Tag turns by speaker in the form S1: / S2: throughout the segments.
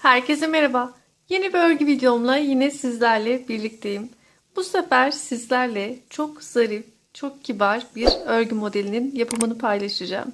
S1: Herkese merhaba. Yeni bir örgü videomla yine sizlerle birlikteyim. Bu sefer sizlerle çok zarif, çok kibar bir örgü modelinin yapımını paylaşacağım.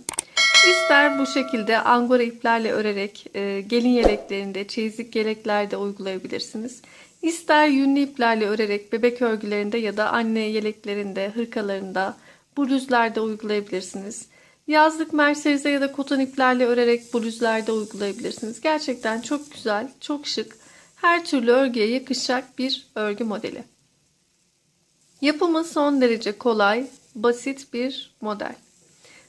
S1: İster bu şekilde angora iplerle örerek gelin yeleklerinde, çeyizlik yeleklerde uygulayabilirsiniz. İster yünlü iplerle örerek bebek örgülerinde ya da anne yeleklerinde, hırkalarında, bluzlarda uygulayabilirsiniz. Yazlık merserize ya da koton iplerle örerek bluzlarda uygulayabilirsiniz. Gerçekten çok güzel, çok şık, her türlü örgüye yakışacak bir örgü modeli. Yapımı son derece kolay, basit bir model.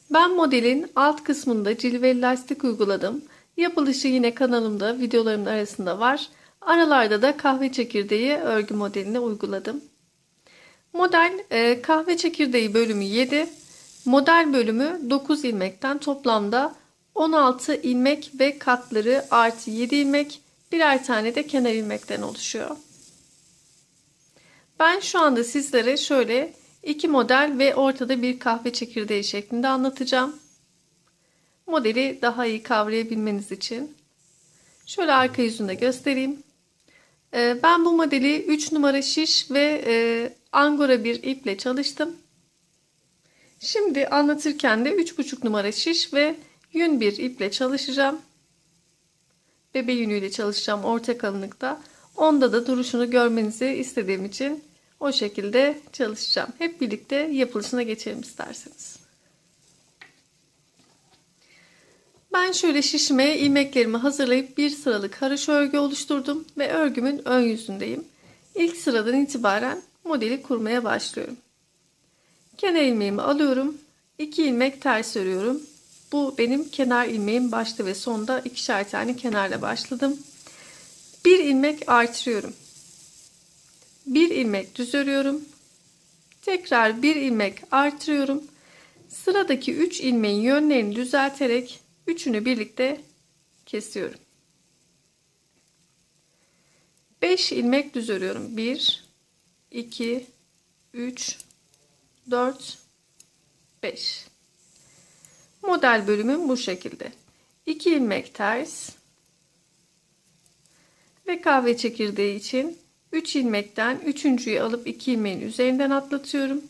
S1: Ben modelin alt kısmında cilveli lastik uyguladım. Yapılışı yine kanalımda videolarımın arasında var. Aralarda da kahve çekirdeği örgü modeline uyguladım. Model kahve çekirdeği bölümü 7. Model bölümü 9 ilmekten toplamda 16 ilmek ve katları artı 7 ilmek, birer tane de kenar ilmekten oluşuyor. Ben şu anda sizlere şöyle iki model ve ortada bir kahve çekirdeği şeklinde anlatacağım. Modeli daha iyi kavrayabilmeniz için. Şöyle arka yüzünü de göstereyim. Ben bu modeli 3 numara şiş ve angora bir iple çalıştım. Şimdi anlatırken de 3,5 numara şiş ve yün bir iple çalışacağım. Bebe yünüyle çalışacağım orta kalınlıkta. Onda da duruşunu görmenizi istediğim için o şekilde çalışacağım. Hep birlikte yapılışına geçelim isterseniz. Ben şöyle şişime ilmeklerimi hazırlayıp bir sıralık haroşa örgü oluşturdum ve örgümün ön yüzündeyim. İlk sıradan itibaren modeli kurmaya başlıyorum. Kenar ilmeğimi alıyorum. 2 ilmek ters örüyorum. Bu benim kenar ilmeğim, başta ve sonda ikişer tane kenarla başladım. 1 ilmek artırıyorum. 1 ilmek düz örüyorum. Tekrar 1 ilmek artırıyorum. Sıradaki 3 ilmeğin yönlerini düzelterek üçünü birlikte kesiyorum. 5 ilmek düz örüyorum. 1 2 3 4 5. Model bölümüm bu şekilde. 2 ilmek ters ve kahve çekirdeği için 3 ilmekten üçüncüyü alıp 2 ilmeğin üzerinden atlatıyorum.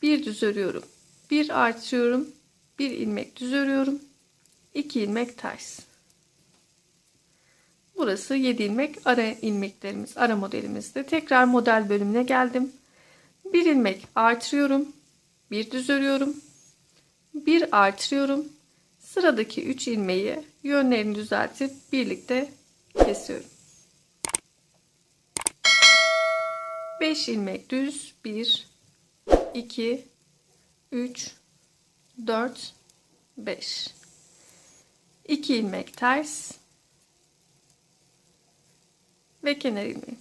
S1: 1 düz örüyorum. 1 artırıyorum. 1 ilmek düz örüyorum. 2 ilmek ters. Burası 7 ilmek ara ilmeklerimiz, ara modelimizde. Tekrar model bölümüne geldim. 1 ilmek artırıyorum. 1 düz örüyorum. 1 artırıyorum. Sıradaki 3 ilmeği yönlerini düzeltip birlikte kesiyorum. 5 ilmek düz. 1 2 3 4 5. 2 ilmek ters ve kenar ilmeği.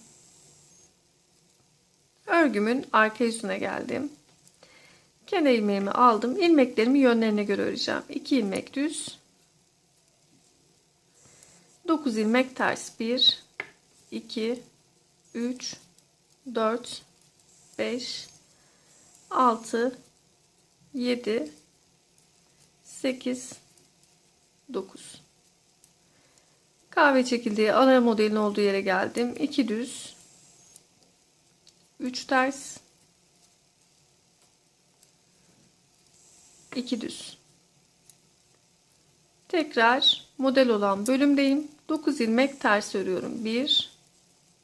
S1: Örgümün arka yüzüne geldim. Kenar ilmeğimi aldım. İlmeklerimi yönlerine göre öreceğim. 2 ilmek düz. 9 ilmek ters. 1 2 3 4 5 6 7 8 9. Kahve çekirdeği ara modelin olduğu yere geldim. 2 düz, 3 ters, 2 düz. Tekrar model olan bölümdeyim. 9 ilmek ters örüyorum. 1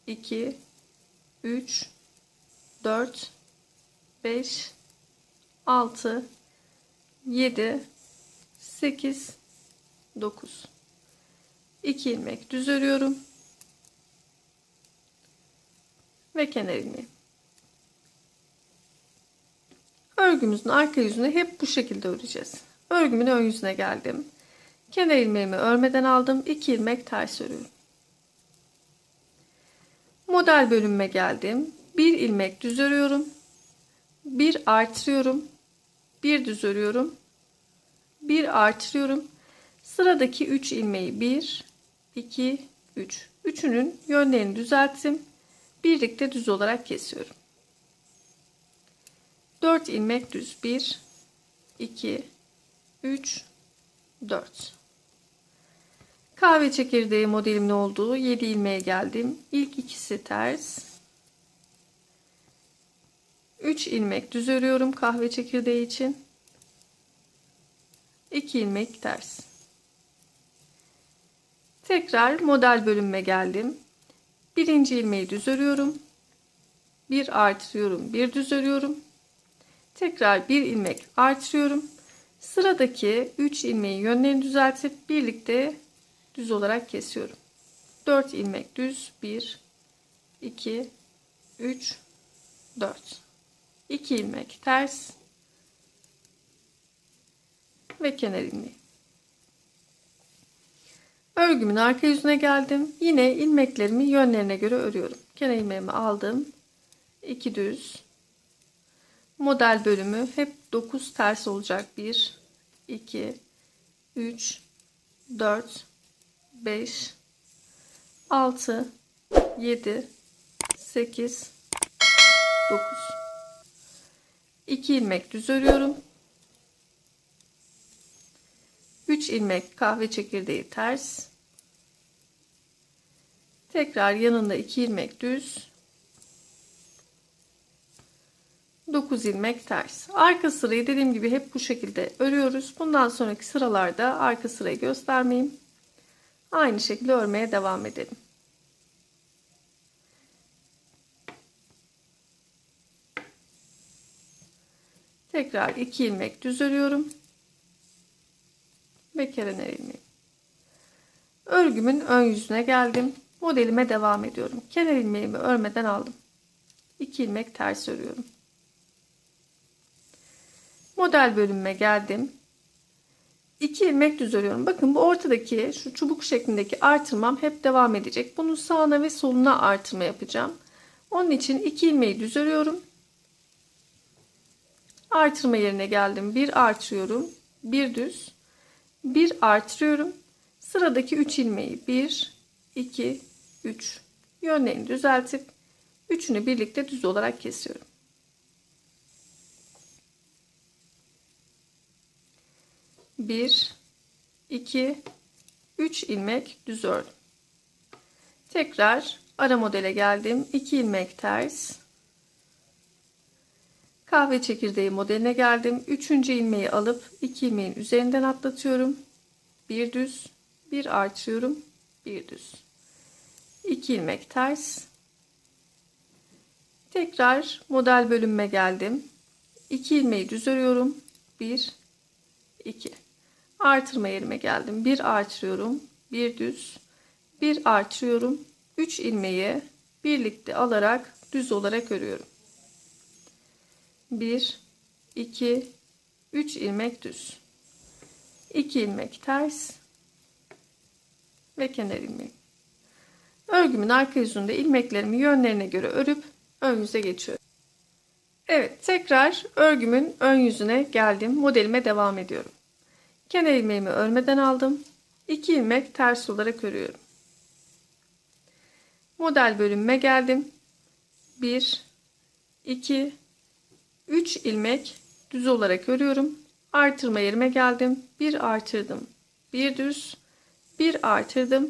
S1: 2 3 4 5 6 7 8 9. 2 ilmek düz örüyorum ve kenar ilmeği. Örgümüzün arka yüzünü hep bu şekilde öreceğiz. Örgümün ön yüzüne geldim. Kenar ilmeğimi örmeden aldım. 2 ilmek ters örüyorum. Model bölümüme geldim. 1 ilmek düz örüyorum. 1 artırıyorum. 1 düz örüyorum. 1 artırıyorum. Sıradaki 3 ilmeği 1 2 3. Üçünün yönlerini düzelttim. Birlikte düz olarak kesiyorum. 4 ilmek düz. 1 2 3 4. Kahve çekirdeği modelimin olduğu 7 ilmeğe geldim. İlk ikisi ters. 3 ilmek düz örüyorum kahve çekirdeği için. 2 ilmek ters. Tekrar model bölümüme geldim. Birinci ilmeği düz örüyorum. Bir artırıyorum, bir düz örüyorum. Tekrar bir ilmek artırıyorum. Sıradaki 3 ilmeği yönlerini düzeltip birlikte düz olarak kesiyorum. 4 ilmek düz. 1, 2, 3, 4. 2 ilmek ters ve kenar ilmeği. Örgümün arka yüzüne geldim. Yine ilmeklerimi yönlerine göre örüyorum. Kenar ilmeğimi aldım. 2 düz. Model bölümü hep 9 ters olacak. 1, 2, 3, 4, 5, 6, 7, 8, 9. 2 ilmek düz örüyorum. 3 ilmek kahve çekirdeği ters. Tekrar yanında 2 ilmek düz. 9 ilmek ters. Arka sırayı dediğim gibi hep bu şekilde örüyoruz. Bundan sonraki sıralarda arka sırayı göstermeyeyim. Aynı şekilde örmeye devam edelim. Tekrar 2 ilmek düz örüyorum. Ve kenar ilmeği. Örgümün ön yüzüne geldim. Modelime devam ediyorum. Kenar ilmeğimi örmeden aldım. 2 ilmek ters örüyorum. Model bölümüme geldim. 2 ilmek düz örüyorum. Bakın bu ortadaki şu çubuk şeklindeki artırmam hep devam edecek. Bunun sağına ve soluna artırma yapacağım. Onun için 2 ilmeği düz örüyorum. Artırma yerine geldim. Bir artırıyorum. Bir düz. Bir artırıyorum. Sıradaki 3 ilmeği 1, 2, 3 yönlerini düzeltip üçünü birlikte düz olarak kesiyorum. 1, 2, 3 ilmek düz ördüm. Tekrar ara modele geldim. 2 ilmek ters. Kahve çekirdeği modeline geldim. 3. ilmeği alıp 2 ilmeğin üzerinden atlatıyorum. Bir düz, bir artırıyorum, bir düz. 2 ilmek ters. Tekrar model bölümüme geldim. 2 ilmeği düz örüyorum. 1, 2. Artırma yerime geldim. Bir artırıyorum, bir düz, bir artırıyorum. 3 ilmeği birlikte alarak düz olarak örüyorum. 1, 2, 3 ilmek düz. 2 ilmek ters ve kenar ilmeği. Örgümün arka yüzünde ilmeklerimi yönlerine göre örüp ön yüze geçiyorum. Evet, tekrar örgümün ön yüzüne geldim. Modelime devam ediyorum. Kenar ilmeğimi örmeden aldım. 2 ilmek ters olarak örüyorum. Model bölümüme geldim. 1, 2, 3 ilmek düz olarak örüyorum. Artırma yerime geldim. Bir artırdım. Bir düz. Bir artırdım.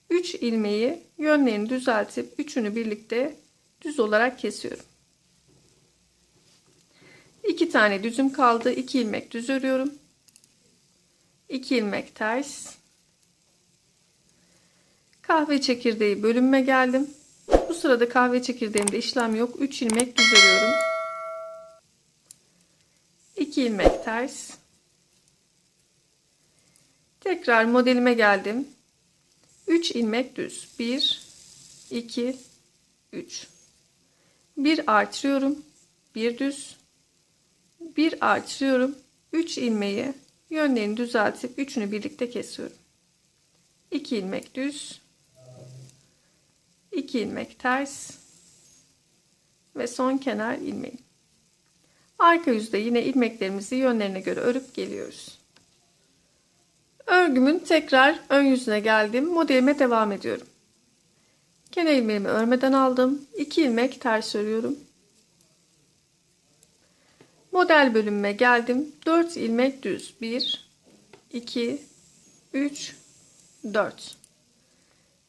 S1: 3 ilmeği yönlerini düzeltip üçünü birlikte düz olarak kesiyorum. 2 tane düzüm kaldı. 2 ilmek düz örüyorum. 2 ilmek ters. Kahve çekirdeği bölümüme geldim. Bu sırada kahve çekirdeğimde işlem yok. 3 ilmek düz örüyorum. 2 ilmek ters. Tekrar modelime geldim. 3 ilmek düz. 1, 2, 3. Bir artırıyorum. Bir düz. Bir artırıyorum. 3 ilmeği yönlerini düzeltip üçünü birlikte kesiyorum. 2 ilmek düz. 2 ilmek ters. Ve son kenar ilmeği. Arka yüzde yine ilmeklerimizi yönlerine göre örüp geliyoruz. Örgümün tekrar ön yüzüne geldim. Modelime devam ediyorum. Kenar ilmeğimi örmeden aldım. 2 ilmek ters örüyorum. Model bölümüme geldim. 4 ilmek düz. 1, 2, 3, 4.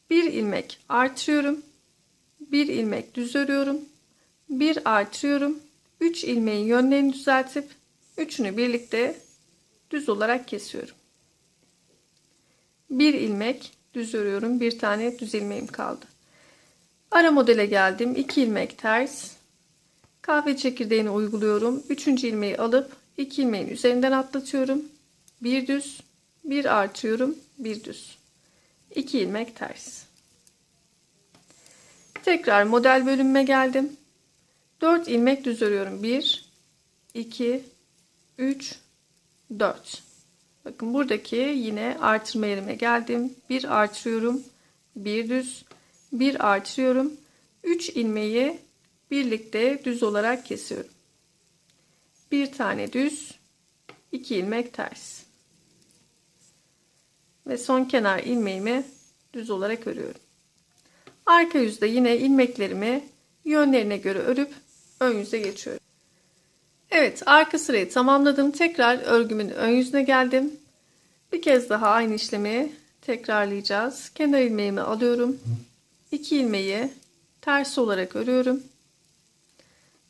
S1: Bir ilmek artırıyorum. Bir ilmek düz örüyorum. Bir artırıyorum. 3 ilmeğin yönlerini düzeltip üçünü birlikte düz olarak kesiyorum. Bir ilmek düz örüyorum. Bir tane düz ilmeğim kaldı. Ara modele geldim. 2 ilmek ters. Kahve çekirdeğini uyguluyorum. 3. ilmeği alıp 2 ilmeğin üzerinden atlatıyorum. Bir düz, bir artıyorum, bir düz. 2 ilmek ters. Tekrar model bölümüme geldim. 4 ilmek düz örüyorum. 1, 2, 3, 4. Bakın buradaki yine artırma yerime geldim. Bir artırıyorum, bir düz, bir artırıyorum. 3 ilmeği birlikte düz olarak kesiyorum. Bir tane düz, 2 ilmek ters. Ve son kenar ilmeğimi düz olarak örüyorum. Arka yüzde yine ilmeklerimi yönlerine göre örüp ön yüze geçiyorum. Evet, arka sırayı tamamladım. Tekrar örgümün ön yüzüne geldim. Bir kez daha aynı işlemi tekrarlayacağız. Kenar ilmeğimi alıyorum. 2 ilmeği ters olarak örüyorum.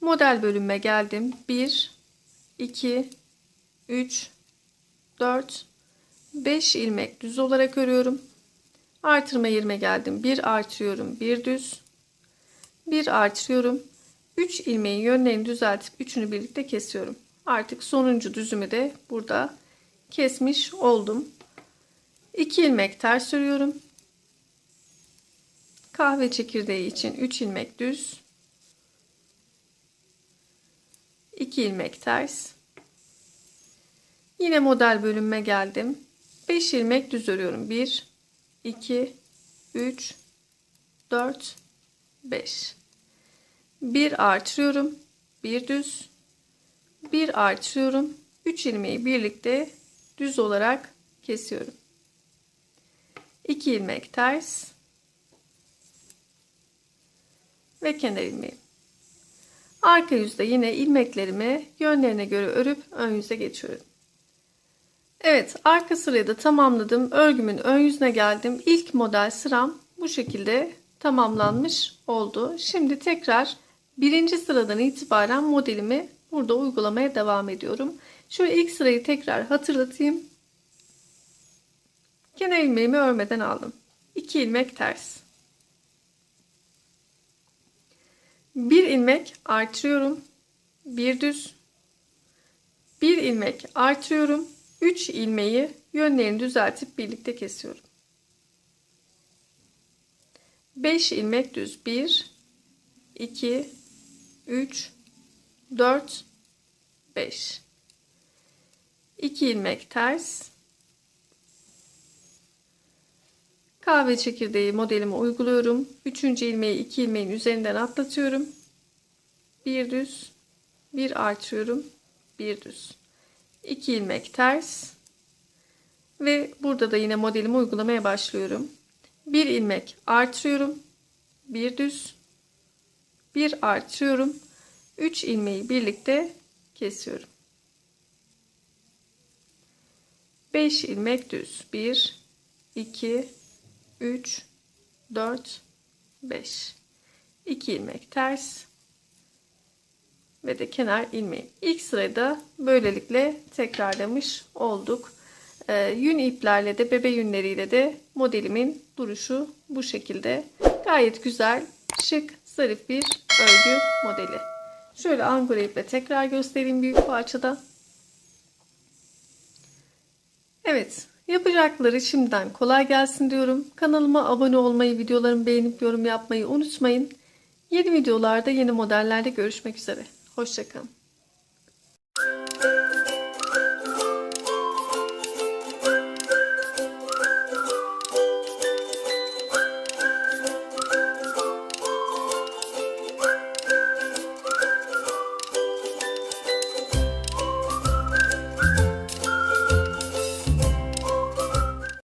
S1: Model bölümüme geldim. 1, 2, 3, 4, 5 ilmek düz olarak örüyorum. Artırma yerime geldim. Bir artırıyorum, bir düz, bir artırıyorum. 3 ilmeğin yönlerini düzeltip üçünü birlikte kesiyorum. Artık sonuncu düzümü de burada kesmiş oldum. 2 ilmek ters örüyorum. Kahve çekirdeği için 3 ilmek düz, 2 ilmek ters. Yine model bölümüme geldim. 5 ilmek düz örüyorum. 1, 2, 3, 4, 5. Bir artırıyorum. Bir düz, bir artırıyorum. 3 ilmeği birlikte düz olarak kesiyorum. 2 ilmek ters ve kenar ilmeği. Arka yüzde yine ilmeklerimi yönlerine göre örüp ön yüze geçiyorum. Evet, arka sırayı da tamamladım. Örgümün ön yüzüne geldim. İlk model sıram bu şekilde tamamlanmış oldu. Şimdi tekrar birinci sıradan itibaren modelimi burada uygulamaya devam ediyorum. Şöyle ilk sırayı tekrar hatırlatayım. Kenar ilmeğimi örmeden aldım. 2 ilmek ters. 1 ilmek artırıyorum. Bir düz. 1 ilmek artırıyorum. 3 ilmeği yönlerini düzeltip birlikte kesiyorum. 5 ilmek düz. 1, 2, 3, 4, 5. 2 ilmek ters. Kahve çekirdeği modelimi uyguluyorum. 3. ilmeği 2 ilmeğin üzerinden atlatıyorum. Bir düz, bir artırıyorum, bir düz. 2 ilmek ters. Ve burada da yine modelimi uygulamaya başlıyorum. 1 ilmek artırıyorum. Bir düz, bir artırıyorum. 3 ilmeği birlikte kesiyorum. 5 ilmek düz. 1, 2, 3, 4, 5. 2 ilmek ters ve de kenar ilmeği. İlk sırada böylelikle tekrarlamış olduk. Yün iplerle de bebe yünleriyle de modelimin duruşu bu şekilde. Gayet güzel, şık, zarif bir örgü modeli. Şöyle angora iple tekrar göstereyim büyük parçada. Evet, yapacakları şimdiden kolay gelsin diyorum. Kanalıma abone olmayı, videolarımı beğenip yorum yapmayı unutmayın. Yeni videolarda, yeni modellerde görüşmek üzere. Hoşça kalın.